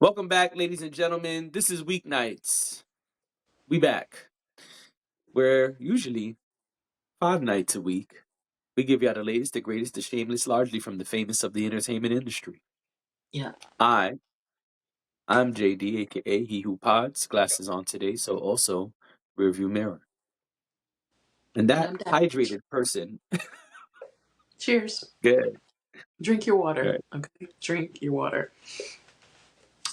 Welcome back, ladies and gentlemen. This is Weeknights. We back. Where usually 5 nights a week, we give y'all the latest, the greatest, the shameless, largely from the famous of the entertainment industry. Yeah. I, I'm JD, aka He Who Pods, glasses on today, so also rearview mirror. And And that I'm Dash. hydrated person, Cheers. good, Drink your water. good. Okay. Drink your water.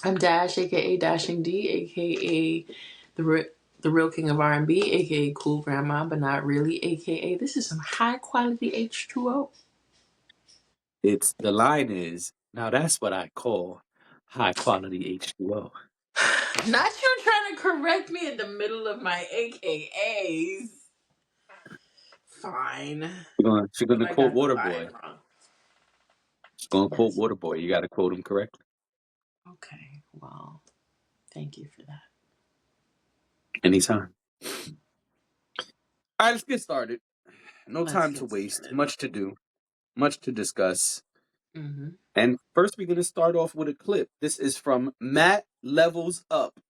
I'm Dash, aka Dashing D, aka the real king of R&B, aka Cool Grandma, but not really, aka this is some high quality H2O. The line is now that's what I call high quality H2O. Not you trying to correct me in the middle of my AKAs. Fine. She's gonna I quote got the line Waterboy. wrong. She's gonna quote Yes. Waterboy. You gotta quote him correctly. Okay. Well, thank you for that. Anytime. All right, let's get started. No Let's time to get waste. started. Much to do. Much to discuss. Mm-hmm. And first, we're going to start off with a clip. This is from Matt Levels Up.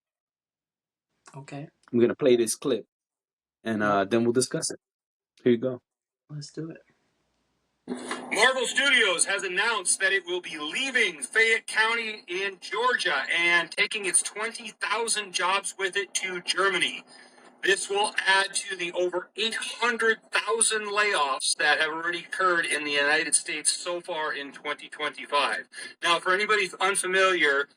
Okay. I'm going to play this clip, and Yep. then we'll discuss it. Here you go. Let's do it. Marvel Studios has announced that it will be leaving Fayette County in Georgia and taking its 20,000 jobs with it to Germany. This will add to the over 800,000 layoffs that have already occurred in the United States so far in 2025. Now, for anybody unfamiliar,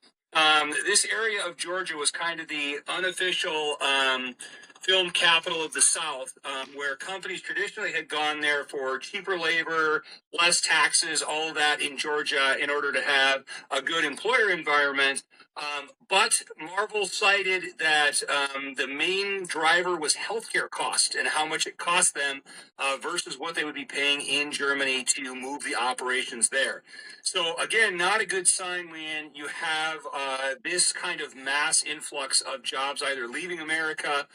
this area of Georgia was kind of the unofficial film capital of the South, where companies traditionally had gone there for cheaper labor, less taxes, all of that in Georgia in order to have a good employer environment. But Marvel cited that the main driver was healthcare cost and how much it cost them versus what they would be paying in Germany to move the operations there. So again, not a good sign when you have this kind of mass influx of jobs either leaving America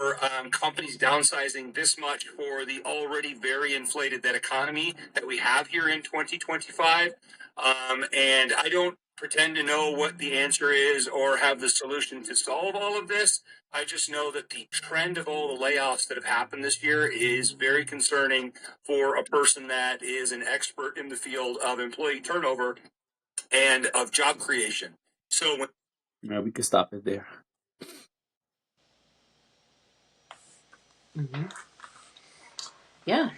or companies downsizing this much for the already very inflated that economy that we have here in 2025. And I don't pretend to know what the answer is or have the solution to solve all of this. I just know that the trend of all the layoffs that have happened this year is very concerning for a person that is an expert in the field of employee turnover and of job creation. So when Yeah, we can stop it there. Mm-hmm. Yeah.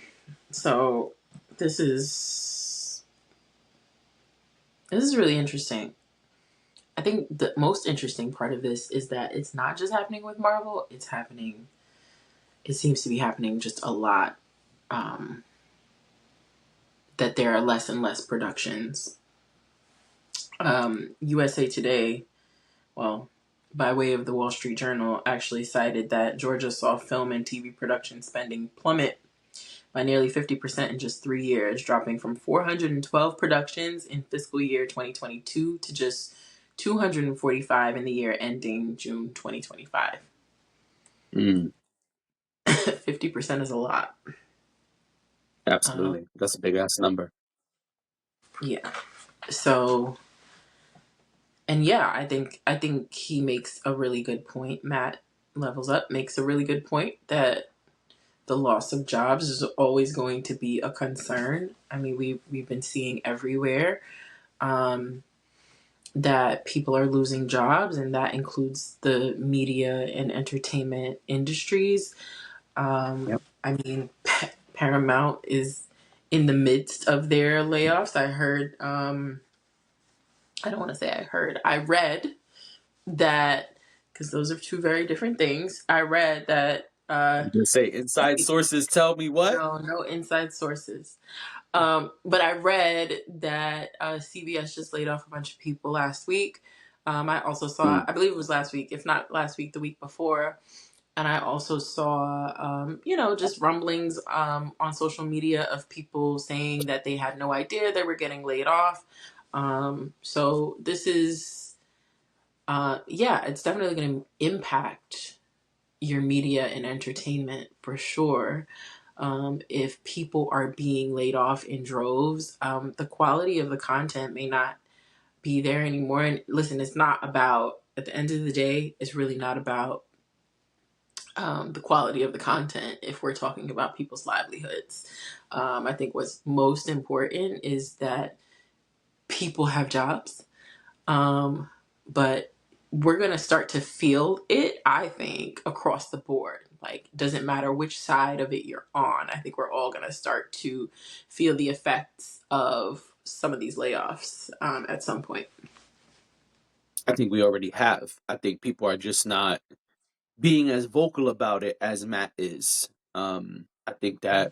So this is really interesting. I think the most interesting part of this is that it's not just happening with Marvel. It's happening. It seems to be happening just a lot. That there are less and less productions. USA Today, well, by way of the Wall Street Journal, actually cited that Georgia saw film and TV production spending plummet by nearly 50% in just 3 years, dropping from 412 productions in fiscal year 2022 to just 245 in the year ending June 2025. 50% is a lot. Absolutely. That's a big ass number. Yeah. So, and yeah, I think he makes a really good point. Matt Levels Up makes a really good point that the loss of jobs is always going to be a concern. I mean, we've been seeing everywhere that people are losing jobs, and that includes the media and entertainment industries. Yep. I mean, Paramount is in the midst of their layoffs. I heard, I don't want to say I heard, I read that, because those are two very different things. I read that, You can say inside sources tell me what? no inside sources. But I read that CBS just laid off a bunch of people last week. I also saw, Mm. I believe it was last week, if not last week, the week before. And I also saw, just rumblings on social media of people saying that they had no idea they were getting laid off. So this is, it's definitely going to impact your media and entertainment for sure. If people are being laid off in droves, the quality of the content may not be there anymore. And listen, it's not about, at the end of the day, it's really not about the quality of the content if we're talking about people's livelihoods. I think what's most important is that people have jobs. But we're going to start to feel it, I think, across the board. Like, doesn't matter which side of it you're on. I think we're all going to start to feel the effects of some of these layoffs at some point. I think we already have. I think people are just not being as vocal about it as Matt is. I think that,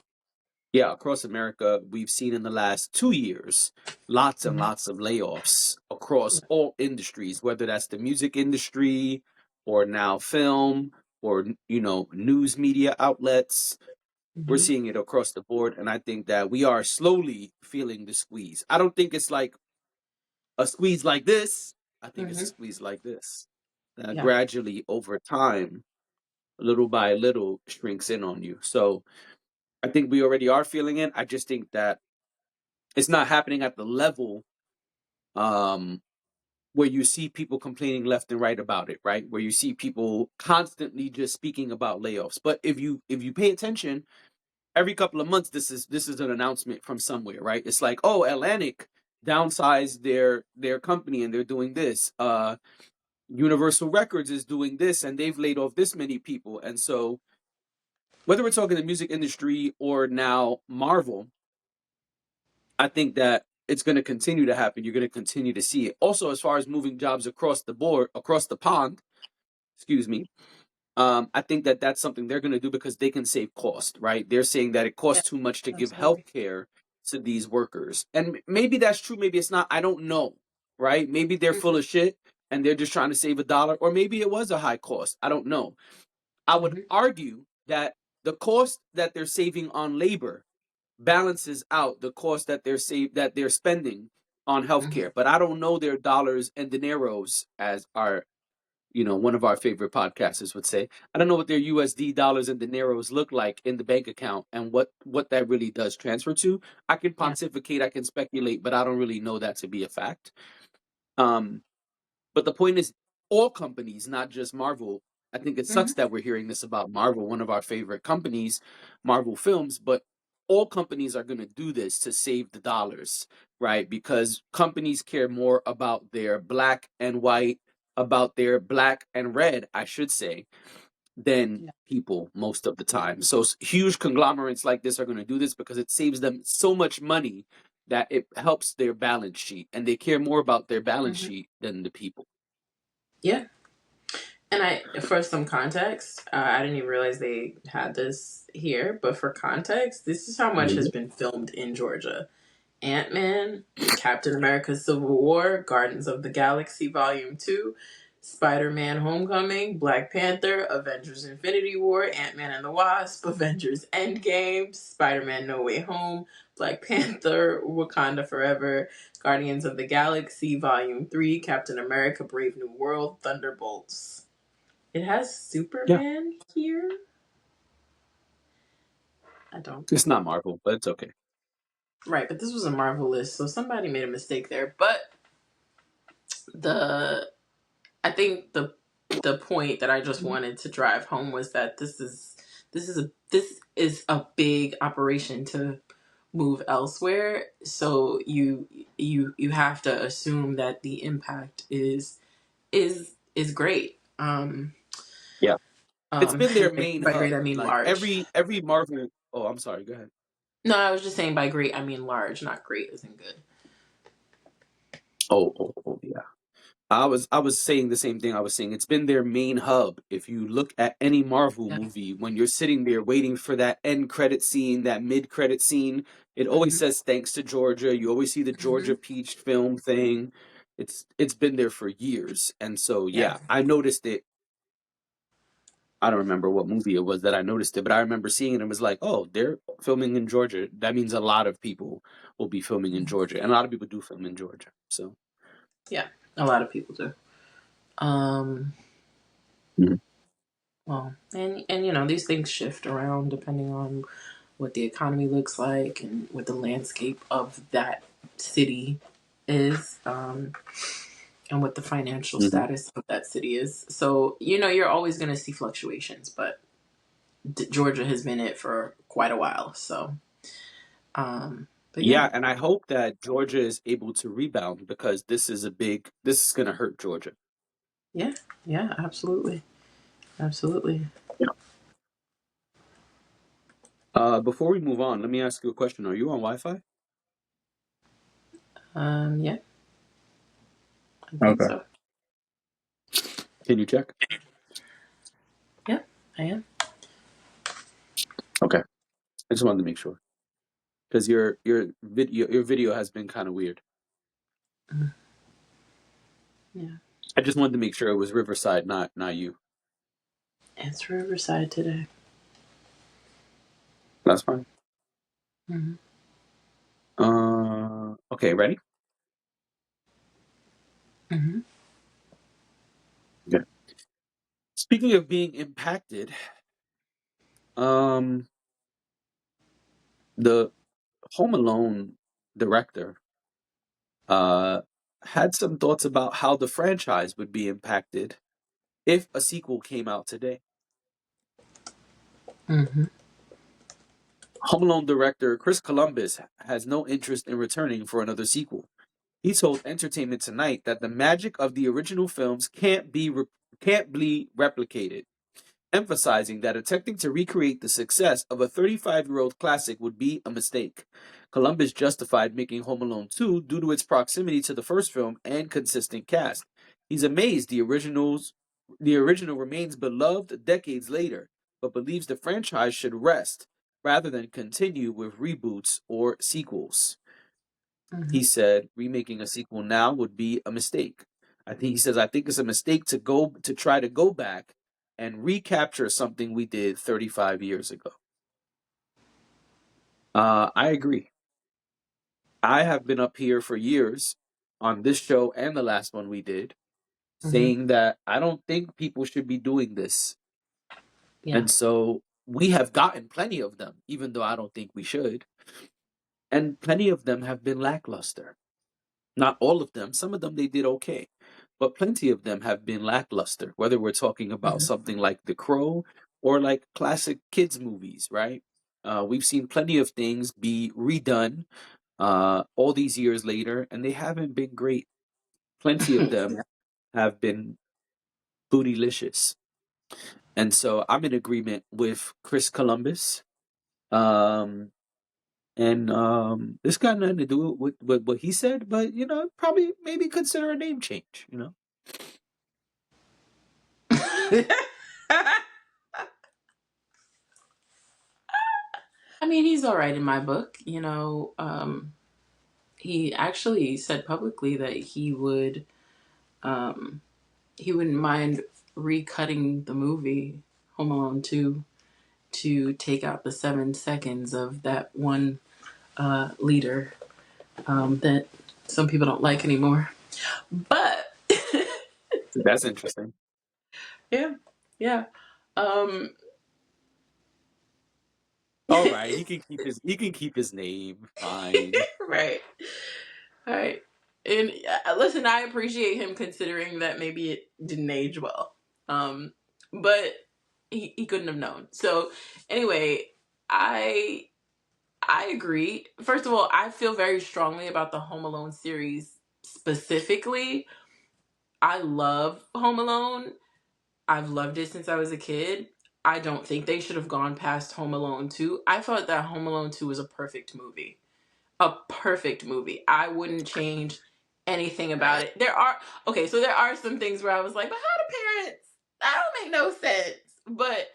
yeah, across America, we've seen in the last 2 years lots and Mm-hmm. lots of layoffs across all industries, whether that's the music industry or now film or, news media outlets. We're Mm-hmm. seeing it across the board. And I think that we are slowly feeling the squeeze. I don't think it's like a squeeze like this. I think it's a Mm-hmm. squeeze like this. Yeah. Gradually over time, little by little, shrinks in on you. So I think we already are feeling it. I just think that it's not happening at the level um, where you see people complaining left and right about it, right? Where you see people constantly just speaking about layoffs. But if you pay attention, every couple of months this is an announcement from somewhere, right? It's like, oh, Atlantic downsized their company and they're doing this. Universal Records is doing this and they've laid off this many people. And so whether we're talking the music industry or now Marvel, I think that it's going to continue to happen. You're going to continue to see it. Also, as far as moving jobs across the board, across the pond, excuse me, I think that that's something they're going to do because they can save cost, right? They're saying that it Yeah. costs too much to give health Absolutely. care to these workers. And maybe that's true. Maybe it's not. I don't know, right? Maybe they're full of shit and they're just trying to save a dollar. Or maybe it was a high cost. I don't know. I would Mm-hmm. argue that the cost that they're saving on labor balances out the cost that they're spending on Mm-hmm. healthcare. But I don't know their dollars and dineros, as our one of our favorite podcasters would say. I don't know what their USD dollars and dineros look like in the bank account and what that really does transfer to. I can Yeah. pontificate, I can speculate, but I don't really know that to be a fact. Um, but the point is, all companies, not just Marvel. I think it Mm-hmm. sucks that we're hearing this about Marvel, one of our favorite companies, Marvel Films, but all companies are going to do this to save the dollars, right? Because companies care more about their black and white, about their black and red, I should say, than Yeah. people most of the time. So huge conglomerates like this are going to do this because it saves them so much money that it helps their balance sheet, and they care more about their balance Mm-hmm. sheet than the people. Yeah. And for some context, I didn't even realize they had this here, but for context, this is how much has Mhm. been filmed in Georgia. Ant-Man, Captain America Civil War, Guardians of the Galaxy Volume 2, Spider-Man Homecoming, Black Panther, Avengers Infinity War, Ant-Man and the Wasp, Avengers Endgame, Spider-Man No Way Home, Black Panther, Wakanda Forever, Guardians of the Galaxy Volume 3, Captain America Brave New World, Thunderbolts. It has Yeah, Superman here. I don't. it's not Marvel, but it's okay. Right, but this was a Marvel list, so somebody made a mistake there. But the I think the point that I just wanted to drive home was that this is a big operation to move elsewhere. So you have to assume that the impact is great. Yeah, it's been their And main by great hub. I mean Like large. every Marvel. Oh, I'm sorry. Go ahead. No, I was just saying by great I mean large, not great isn't good. Oh, yeah. I was saying the same thing. I was saying it's been their main hub. If you look at any Marvel Yeah. movie, when you're sitting there waiting for that end credit scene, that mid credit scene, it always Hmm. says thanks to Georgia. You always see the Hmm. Georgia Peach film thing. It's been there for years, and so Yeah. yeah, I noticed it. I don't remember what movie it was that I noticed it, but I remember seeing it and was like, oh, they're filming in Georgia. That means a lot of people will be filming in Mhm. Georgia, and a lot of people do film in Georgia. So. Yeah. A lot of people do. Um, Mhm. well, and these things shift around depending on what the economy looks like and what the landscape of that city is, and what the financial Mhm. status of that city is. So, you're always going to see fluctuations, but Georgia has been it for quite a while. So, but yeah, Yeah, and I hope that Georgia is able to rebound because this is going to hurt Georgia. yeah, yeah, absolutely. Absolutely. Yeah. Before we move on, let me ask you a question. Are you on Wi-Fi? Yeah, I think Okay. so. Can you check? Yeah, I am. Okay. I just wanted to make sure because your video has been kind of weird. Mm, yeah, I just wanted to make sure it was Riverside, not you. it's Riverside today. That's fine. Hmm. Okay, ready? Hmm. Okay. Speaking of being impacted, um, the Home Alone director uh had some thoughts about how the franchise would be impacted if a sequel came out today. Hmm. Home Alone director Chris Columbus has no interest in returning for another sequel. He told Entertainment Tonight that the magic of the original films can't be replicated, emphasizing that attempting to recreate the success of a 35-year-old classic would be a mistake. Columbus justified making Home Alone 2 due to its proximity to the first film and consistent cast. He's amazed the original remains beloved decades later, but believes the franchise should rest rather than continue with reboots or sequels. Hmm. He said remaking a sequel now would be a mistake. I think it's a mistake to try to go back and recapture something we did 35 years ago. I agree. I have been up here for years on this show and the last one we did Hmm. saying that I don't think people should be doing this. Yeah. And so we have gotten plenty of them, even though I don't think we should. And plenty of them have been lackluster. Not all of them. Some of them they did okay, but plenty of them have been lackluster. Whether we're talking about Hmm. something like The Crow or like classic kids movies, right? We've seen plenty of things be redone all these years later, and they haven't been great. Plenty of them have been bootylicious, and so I'm in agreement with Chris Columbus. Um, and this got nothing to do with what he said, but probably maybe consider a name change. I mean, he's all right in my book. He actually said publicly that um, he wouldn't mind recutting the movie Home Alone 2 to take out the 7 seconds of that one leader that some people don't like anymore. But That's interesting. yeah, yeah. Um, All right, he can keep his name. Fine. right, right. And listen, I appreciate him considering that maybe it didn't age well. But he couldn't have known. So anyway, I I agree. First of all, I feel very strongly about the Home Alone series specifically. I love Home Alone. I've loved it since I was a kid. I don't think they should have gone past Home Alone 2. I thought that Home Alone 2 was a perfect movie. A perfect movie. I wouldn't change anything about it. So there are some things where I was like, but how do parents? That don't make no sense. But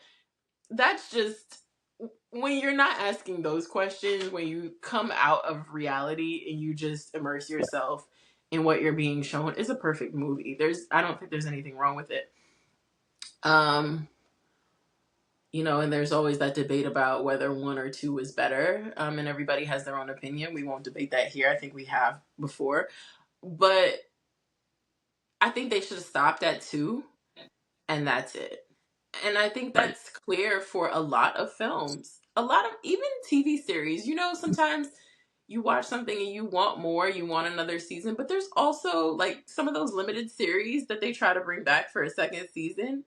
that's just when you're not asking those questions, when you come out of reality and you just immerse yourself in what you're being shown, it's a perfect movie. I don't think there's anything wrong with it. Um, and there's always that debate about whether one or two is better. And everybody has their own opinion. We won't debate that here. I think we have before. But I think they should have stopped at two, and that's it. And I think Right. that's clear for a lot of films, a lot of even TV series. Sometimes you watch something and you want more, you want another season, but there's also like some of those limited series that they try to bring back for a second season.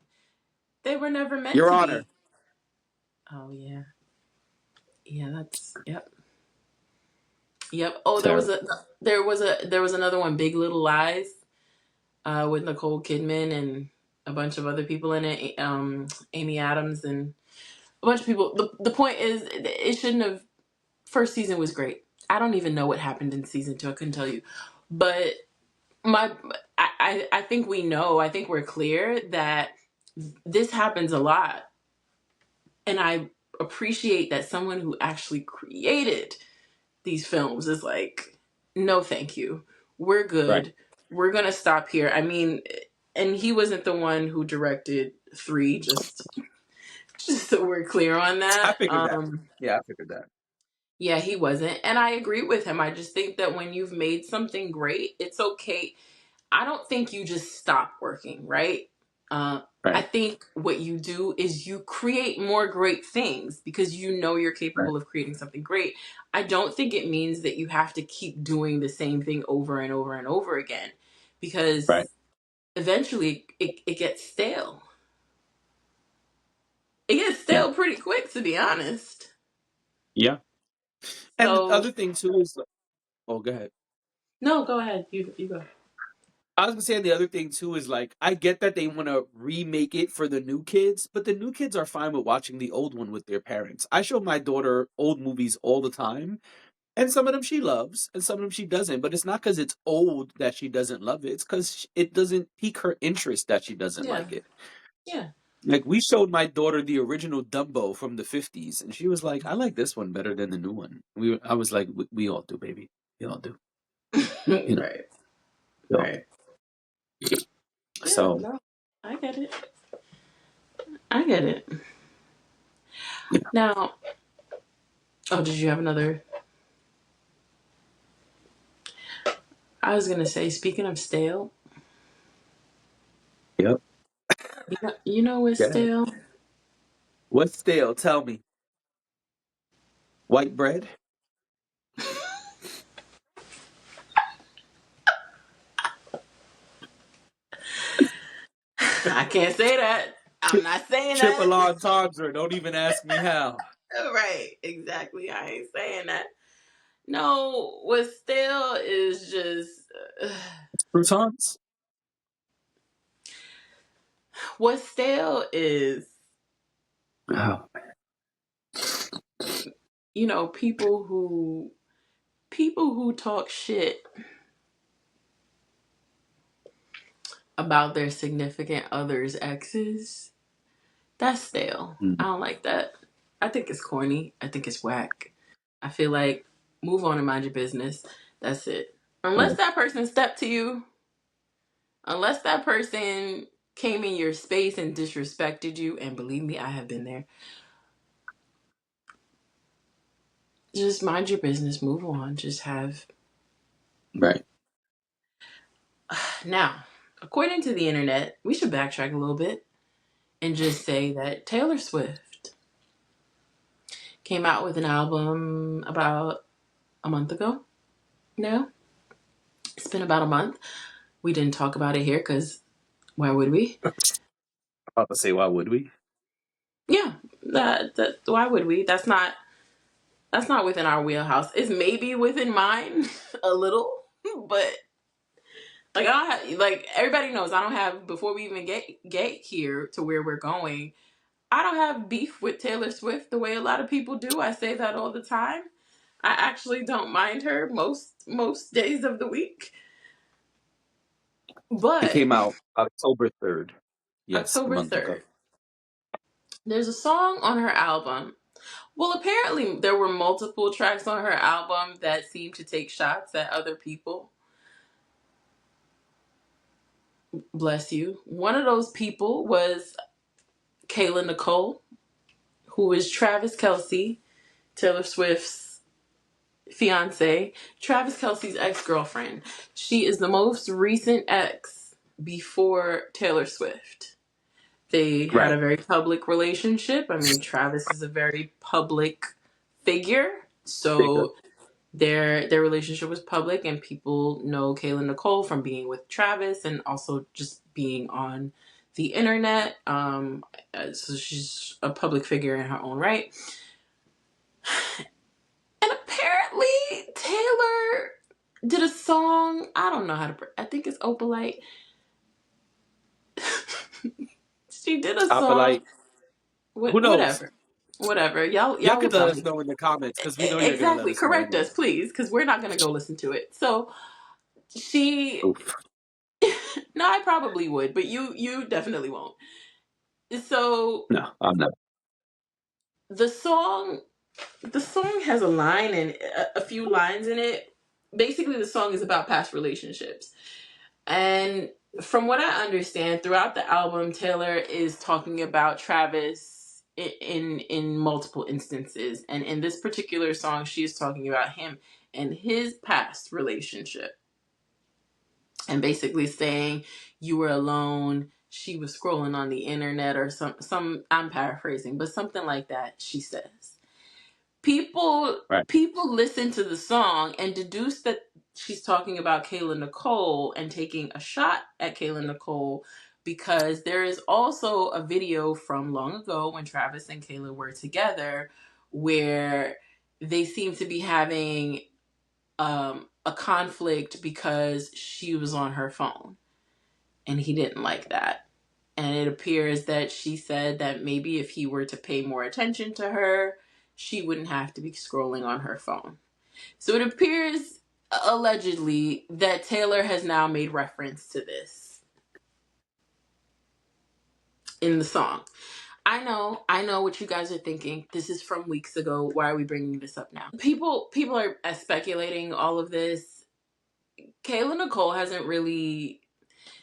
They were never meant Your to Honor. be. Oh yeah. Yeah, that's yep. Yep. Oh, Terrible. there was another one, Big Little Lies, with Nicole Kidman and a bunch of other people in it. Amy Adams and a bunch of people. The point is, it shouldn't have. First season was great. I don't even know what happened in season 2. I couldn't tell you, but my I think we know. I think we're clear that this happens a lot, and I appreciate that someone who actually created these films is like, no, thank you. We're Right. good. We're gonna stop here. I mean, and he wasn't the one who directed 3. Just so we're clear on I that. figured that. Yeah, I figured that. Yeah, he wasn't. And I agree with him. I just think that when you've made something great, it's okay. I don't think you just stop working, right? I Right. think what you do is you create more great things because you know you're Right. capable of creating something great. I don't think it means that you have to keep doing the same thing over and over and over again Right. because eventually it gets stale. It gets Yeah. stale pretty quick, to be honest. Yeah. And the So, other thing too is, oh, go ahead. no, go ahead. You go. I was gonna say the other thing too is like I get that they want to remake it for the new kids, but the new kids are fine with watching the old one with their parents. I show my daughter old movies all the time, and some of them she loves, and some of them she doesn't. But it's not because it's old that she doesn't love it; it's because it doesn't pique her interest that she doesn't Yeah. like it. Yeah. Like we showed my daughter the original Dumbo from the '50s, and she was like, "I like this one better than the new one." I was like, "We all do, baby. We all do." You know. Right. So, Right. Yeah, so no. I get it. I get it. yeah. Now, oh, did you have another? I was gonna say, speaking of stale, Yep. you know what's Yeah. stale? What's stale? Tell me. White bread? I can't say that. I'm not saying Trip a that. la entendre. Don't even ask me how. Right, exactly. I ain't saying that. No, what's stale is just Croutons? what's stale is Oh, you know people who talk shit about their significant other's exes. That's stale. I mm, don't like that. I think it's corny. I think it's whack. I feel like move on and mind your business. That's it. Unless right, that person stepped to you, unless that person came in your space and disrespected you, and believe me, I have been there. Just mind your business, move on. Just have. right, Now, according to the internet, we should backtrack a little bit and just say that Taylor Swift came out with an album about a month ago now. It's been about a month. We didn't talk about it here because why would we? about to say, why would we? Yeah, that why would we? That's not within our wheelhouse. It's maybe within mine a little, but like I don't have like everybody knows I don't have before we even get here to where we're going. I don't have beef with Taylor Swift the way a lot of people do. I say that all the time. I actually don't mind her most days of the week. It But came out October 3rd. Yes, a October month ago. 3rd, there's a song on her album. Well, apparently there were multiple tracks on her album that seemed to take shots at other people. Bless you. One of those people was Kayla Nicole, who is Travis Kelce, Taylor Swift's fiance, Travis Kelce's ex-girlfriend. She is the most recent ex before Taylor Swift. They had Right. a very public relationship. I mean, Travis is a very public figure. Bigger. So Their relationship was public, and people know Kayla Nicole from being with Travis and also just being on the internet. So she's a public figure in her own right. And apparently, Taylor did a song. I don't know how to. I think it's Opalite. She did a song. Opalite. Who knows? Whatever, whatever. Y'all Y'all will could let tell us me. know in the comments because we know you're gonna let Exactly. us know Correct anyway. us, please, because we're not gonna go listen to it. So she. Oof. No, I probably would, but you definitely won't. So No, I'm not. the song the song has a line and a few lines in it. Basically, the song is about past relationships. And from what I understand, throughout the album, Taylor is talking about Travis in multiple instances. And in this particular song, she is talking about him and his past relationship. And basically saying you were alone, she was scrolling on the internet, or some I'm paraphrasing, but something like that, she says. People Right. people listen to the song and deduce that she's talking about Kayla Nicole and taking a shot at Kayla Nicole, because there is also a video from long ago when Travis and Kayla were together where they seem to be having a conflict because she was on her phone and he didn't like that. And it appears that she said that maybe if he were to pay more attention to her, she wouldn't have to be scrolling on her phone. So it appears, allegedly, that Taylor has now made reference to this in the song. I know what you guys are thinking. This is from weeks ago. Why are we bringing this up now? People are speculating all of this. Kayla Nicole hasn't really,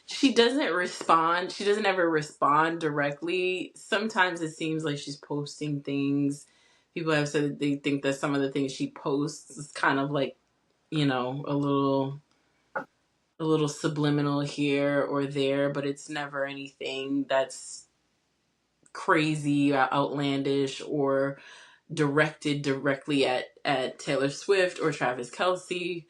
she doesn't respond. She doesn't ever respond directly. Sometimes it seems like she's posting things. People have said that they think that some of the things she posts is kind of like, a little subliminal here or there, but it's never anything that's crazy or outlandish or directed directly at Taylor Swift or Travis Kelce.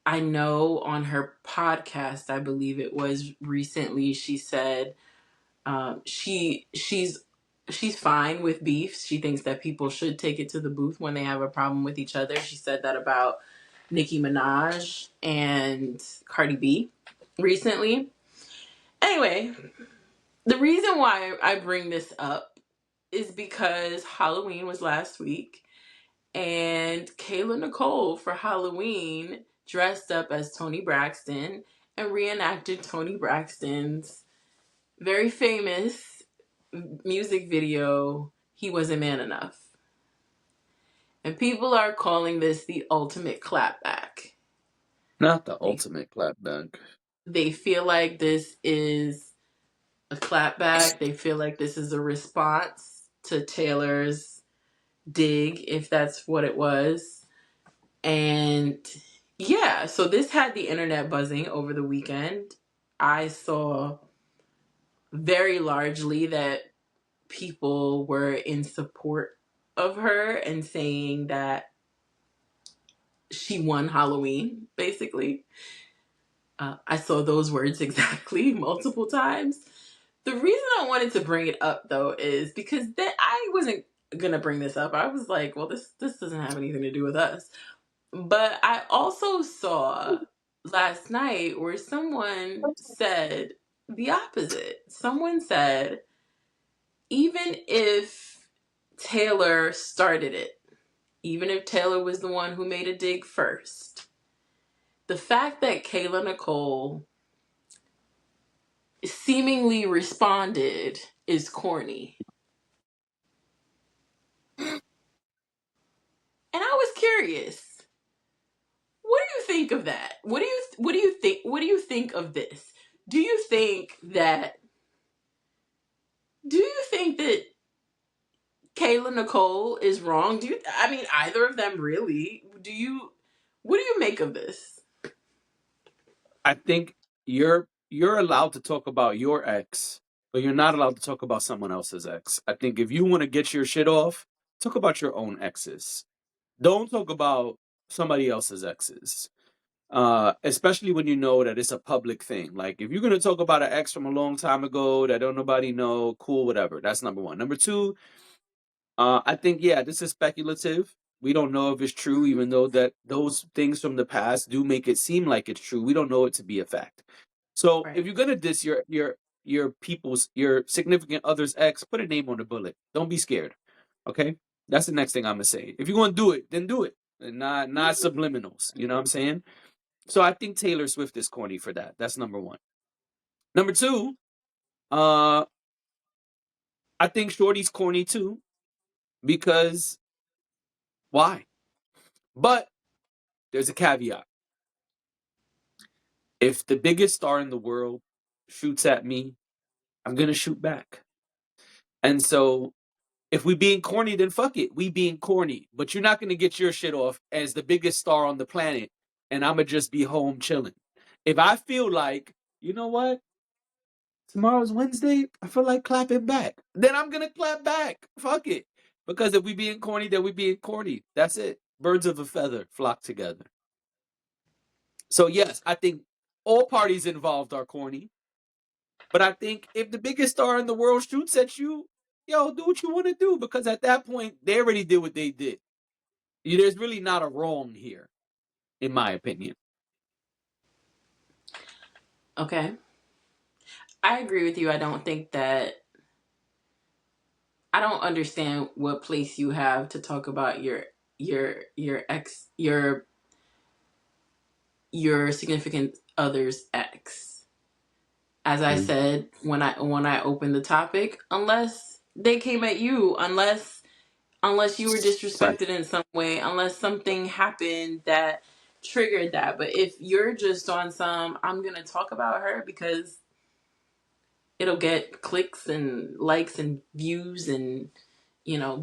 I know on her podcast, I believe it was recently, she said she's fine with beef. She thinks that people should take it to the booth when they have a problem with each other. She said that about Nicki Minaj and Cardi B recently. Anyway, the reason why I bring this up is because Halloween was last week, and Kayla Nicole for Halloween dressed up as Toni Braxton and reenacted Toni Braxton's very famous music video, He Wasn't Man Enough. And people are calling this the ultimate clapback. Not the They, ultimate clapback. they feel like this is a clapback. They feel like this is a response to Taylor's dig, if that's what it was. And yeah, so this had the internet buzzing over the weekend. I saw very largely that people were in support of her and saying that she won Halloween, basically. I saw those words exactly multiple times. The reason I wanted to bring it up, though, is because I wasn't gonna bring this up. I was like, well, this doesn't have anything to do with us. But I also saw last night where someone said the opposite. Someone said, even if Taylor started it, even if Taylor was the one who made a dig first, the fact that Kayla Nicole seemingly responded is corny. And I was curious. What do you think of that? What do you think of this? Do you think that do you think that Kayla Nicole is wrong? I mean, either of them really? What do you make of this? I think you're allowed to talk about your ex, but you're not allowed to talk about someone else's ex. I think if you want to get your shit off, talk about your own exes. don't talk about somebody else's exes. Especially when you know that it's a public thing. Like if you're gonna talk about an ex from a long time ago that don't nobody know, cool, whatever. That's number one. Number two, I think yeah, this is speculative. We don't know if it's true, even though that those things from the past do make it seem like it's true. We don't know it to be a fact. So if Right. you're gonna diss your significant other's ex, put a name on the bullet. Don't be scared. Okay, that's the next thing I'm gonna say. If you're gonna do it, then do it, and not subliminals. You know what I'm saying? So I think Taylor Swift is corny for that. That's number one. Number two, uh, I think Shorty's corny too because why? But there's a caveat. If the biggest star in the world shoots at me, I'm gonna shoot back. And so if we being corny, then fuck it. We being corny. But you're not gonna get your shit off as the biggest star on the planet, and I'ma just be home chilling. If I feel like, you know what? Tomorrow's Wednesday. I feel like clapping back. Then I'm gonna clap back. Fuck it. Because if we being corny, then we being corny. That's it. Birds of a feather flock together. So yes, I think all parties involved are corny. But I think if the biggest star in the world shoots at you, yo, do what you want to do. Because at that point, they already did what they did. There's really not a wrong here, in my opinion. Okay. I agree with you. I don't understand what place you have to talk about your ex your significant other's ex. As I Mm. said when I opened the topic, unless they came at you, unless you were Right. disrespected in some way, unless something happened that triggered that. But if you're just on some, I'm gonna talk about her because it'll get clicks and likes and views and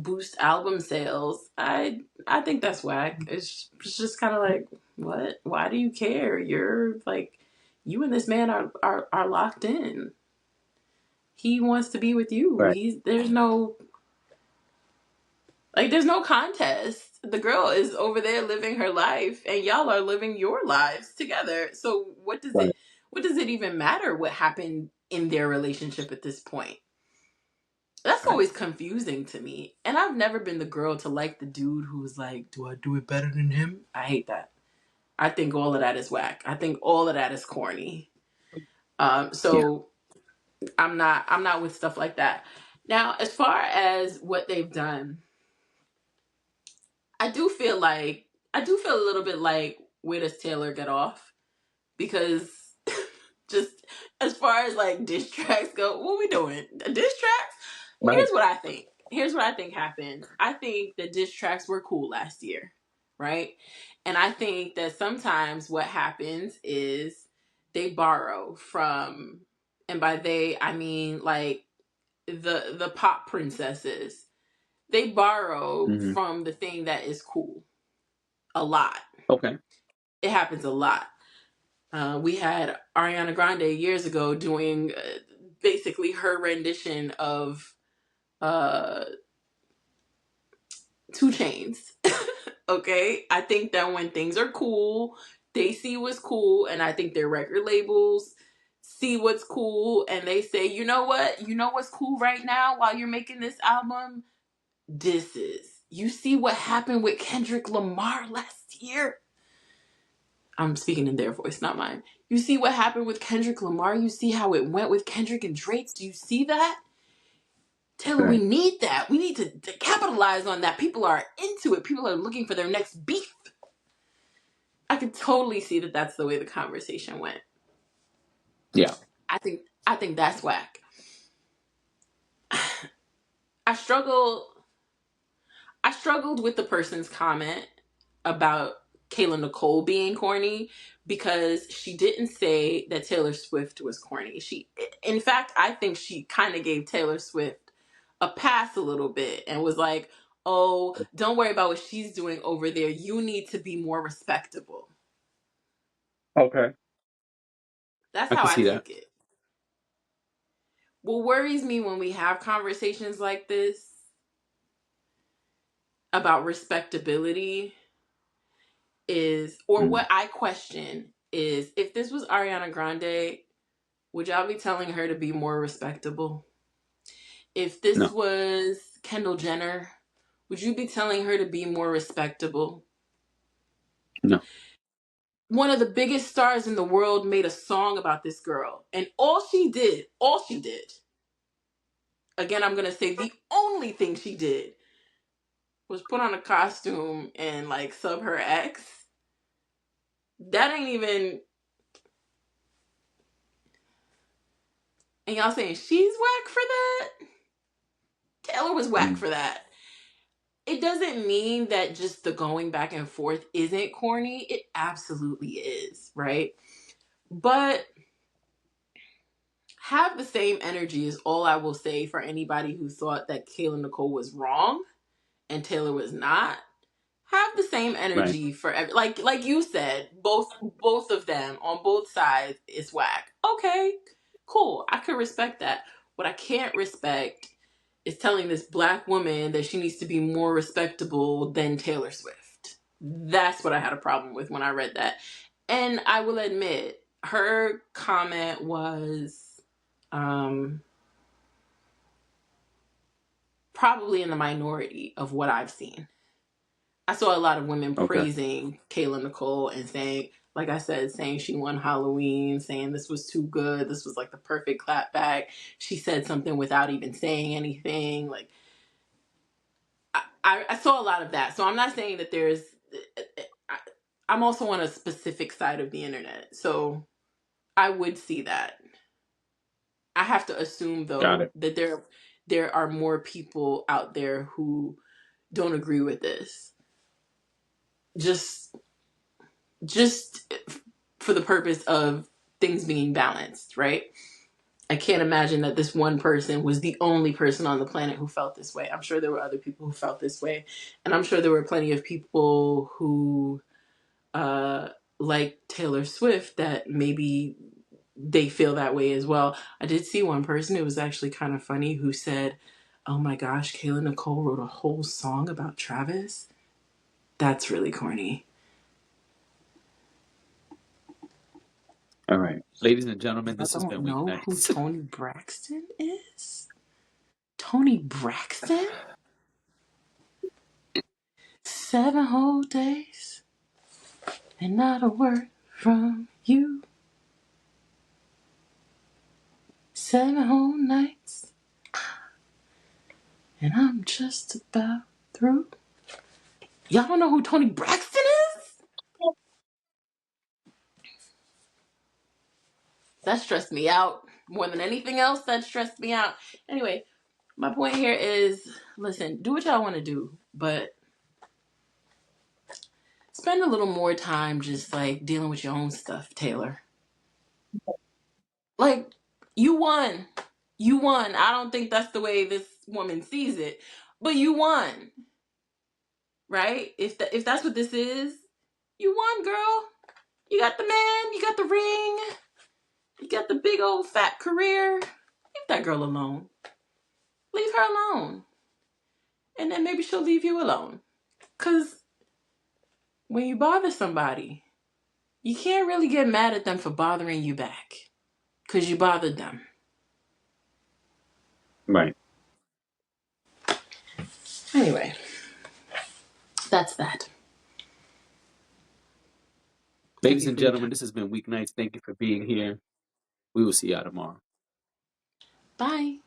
boost album sales. I think that's whack. It's just kind of like, what? Why do you care? You're like, you and this man are locked in. He wants to be with you. Right. He's there's no contest. The girl is over there living her life, and y'all are living your lives together. So Right. what does it even matter what happened in their relationship at this point? That's Right. always confusing to me. And I've never been the girl to like the dude who's like, do I do it better than him? I hate that. I think all of that is whack. I think all of that is corny. Yeah. So I'm not with stuff like that. Now, as far as what they've done, I do feel a little bit like, where does Taylor get off? Because just as far as like diss tracks go, what we doing? Diss tracks? Right. Here's what I think. Here's what I think happened. I think the diss tracks were cool last year, right? And I think that sometimes what happens is they borrow from, and by they I mean like the pop princesses. They borrow Hmm. from the thing that is cool a lot. Okay. It happens a lot. We had Ariana Grande years ago doing basically her rendition of uh, Two Chains. Okay, I think that when things are cool, they see what's cool, and I think their record labels see what's cool, and they say, you know what, you know what's cool right now while you're making this album. This is. You see what happened with Kendrick Lamar last year? I'm speaking in their voice, not mine. You see what happened with Kendrick Lamar? You see how it went with Kendrick and Drake? Do you see that? Taylor, we Right. need that. We need to capitalize on that. People are into it. People are looking for their next beef. I could totally see that that's the way the conversation went. Yeah. I think that's whack. I struggle I struggled with the person's comment about Kayla Nicole being corny because she didn't say that Taylor Swift was corny. In fact, I think she kind of gave Taylor Swift a pass a little bit and was like, "Oh, don't worry about what she's doing over there. You need to be more respectable." Okay. That's I how can I see that. take it. What worries me when we have conversations like this about respectability is, or what I question is, if this was Ariana Grande, would y'all be telling her to be more respectable? If this No, was Kendall Jenner, would you be telling her to be more respectable? no. One of the biggest stars in the world made a song about this girl, and all she did, again, I'm gonna say the only thing she did was put on a costume and like sub her ex. That ain't even. And y'all saying she's whack for that? Taylor was whack Mm. for that. It doesn't mean that just the going back and forth isn't corny. It absolutely is, right? But have the same energy is all I will say for anybody who thought that Kayla Nicole was wrong and Taylor was not. Have the same Right. energy for like you said, both of them on both sides is whack. Okay, cool. I could respect that. What I can't respect is telling this black woman that she needs to be more respectable than Taylor Swift. That's what I had a problem with when I read that. And I will admit, her comment was probably in the minority of what I've seen. I saw a lot of women Okay. praising Kayla Nicole and saying, like I said, saying she won Halloween, saying this was too good. This was like the perfect clapback. She said something without even saying anything. Like, I saw a lot of that. So I'm not saying that there's, I'm also on a specific side of the internet. So I would see that. I have to assume Got though it. that there are more people out there who don't agree with this. Just just for the purpose of things being balanced, right? I can't imagine that this one person was the only person on the planet who felt this way. I'm sure there were other people who felt this way. And I'm sure there were plenty of people who, like Taylor Swift, that maybe they feel that way as well. I did see one person, it was actually kind of funny, who said, "Oh my gosh, Kayla Nicole wrote a whole song about Travis? That's really corny." All right. Ladies and gentlemen, I this has don't been know who Weeknights. Tony Braxton is. Tony Braxton? 7 whole days and not a word from you. 7 whole nights and I'm just about through. Y'all don't know who Tony Braxton is? That stressed me out. More than anything else, that stressed me out. Anyway, my point here is, listen, do what y'all want to do, but spend a little more time just like dealing with your own stuff, Taylor. Like, you won. You won. I don't think that's the way this woman sees it, but you won, right? If that's what this is, you won, girl. You got the man. You got the ring. You got the big old fat career. Leave that girl alone. Leave her alone, and then maybe she'll leave you alone. Cause when you bother somebody, you can't really get mad at them for bothering you back, cause you bothered them. Right. Anyway, that's that. Thank Ladies you and for your time. gentlemen, this has been Weeknights. Thank you for being here. We will see y'all tomorrow. Bye.